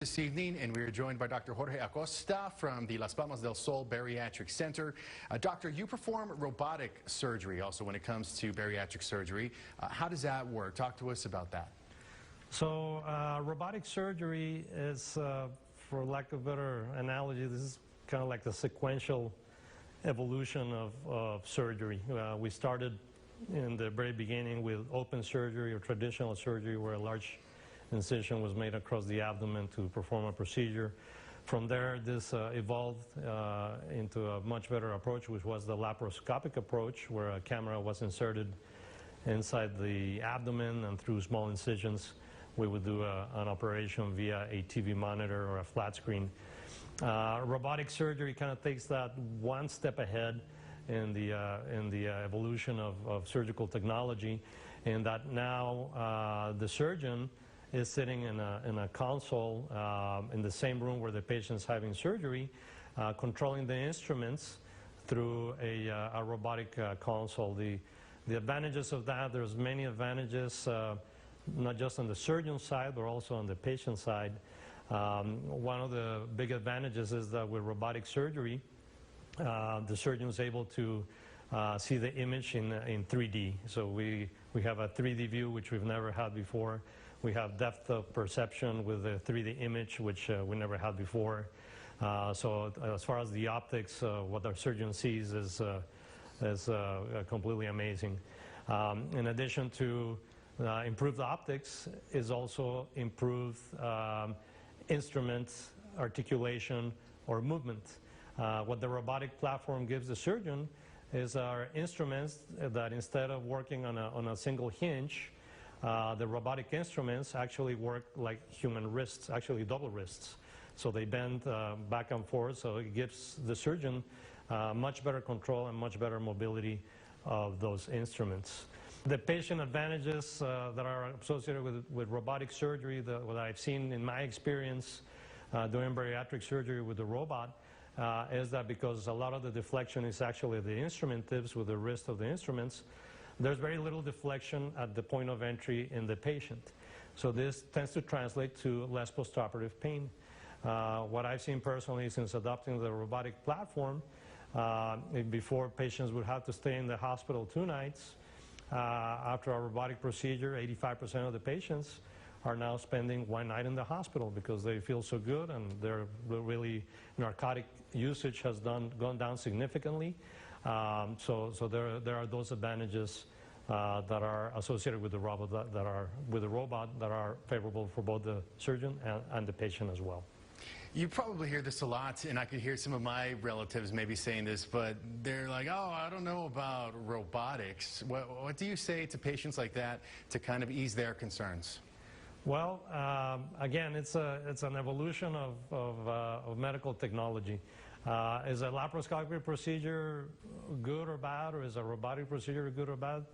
This evening, and we are joined by Dr. Jorge Acosta from the Las Palmas del Sol Bariatric Center. Doctor, you perform robotic surgery also when it comes to bariatric surgery. How does that work? Talk to us about that. So robotic surgery is, for lack of a better analogy, this is kind of like the sequential evolution of surgery. We started in the very beginning with open surgery or traditional surgery where a large incision was made across the abdomen to perform a procedure. From there, this evolved into a much better approach, which was the laparoscopic approach, where a camera was inserted inside the abdomen, and through small incisions, we would do an operation via a TV monitor or a flat screen. Robotic surgery kind of takes that one step ahead in the evolution of surgical technology, in that now the surgeon is sitting in a console in the same room where the patient's having surgery, controlling the instruments through a robotic console. The advantages of that, there's many advantages, not just on the surgeon side, but also on the patient side. One of the big advantages is that with robotic surgery, the surgeon is able to see the image in 3D. So we have a 3D view, which we've never had before. We have depth of perception with a 3D image, which we never had before. So as far as the optics, what our surgeon sees is completely amazing. In addition to improved optics, is also improved instruments, articulation, or movement. What the robotic platform gives the surgeon is our instruments that, instead of working on a single hinge, the robotic instruments actually work like human wrists, actually double wrists. So they bend back and forth, so it gives the surgeon much better control and much better mobility of those instruments. The patient advantages that are associated with robotic surgery, what I've seen in my experience doing bariatric surgery with the robot, is that because a lot of the deflection is actually the instrument tips with the wrist of the instruments, there's very little deflection at the point of entry in the patient. So this tends to translate to less postoperative pain. What I've seen personally since adopting the robotic platform, before patients would have to stay in the hospital 2 nights. After a robotic procedure, 85% of the patients are now spending 1 night in the hospital because they feel so good, and their really narcotic usage has gone down significantly. So there are those advantages that are associated with the robot that are favorable for both the surgeon and the patient as well. You probably hear this a lot, and I could hear some of my relatives maybe saying this, but they're like, oh, I don't know about robotics. What do you say to patients like that to kind of ease their concerns? Well, again, it's an evolution of medical technology. Is a laparoscopic procedure good or bad, or is a robotic procedure good or bad?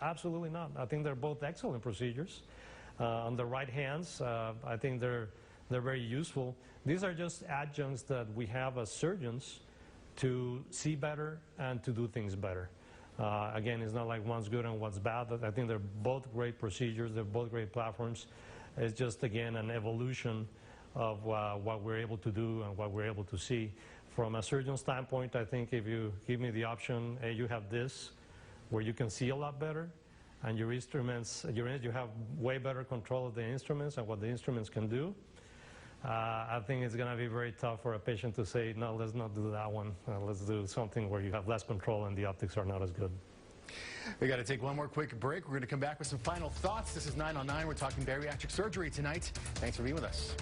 Absolutely not. I think they're both excellent procedures. On the right hands, I think they're very useful. These are just adjuncts that we have as surgeons to see better and to do things better. Again, it's not like one's good and one's bad. I think they're both great procedures. They're both great platforms. It's just, again, an evolution of what we're able to do and what we're able to see. From a surgeon standpoint, I think if you give me the option, hey, you have this, where you can see a lot better, and your instruments, you have way better control of the instruments and what the instruments can do, I think it's going to be very tough for a patient to say, no, let's not do that one. Let's do something where you have less control and the optics are not as good. We got to take one more quick break. We're going to come back with some final thoughts. This is 9 on 9. We're talking bariatric surgery tonight. Thanks for being with us.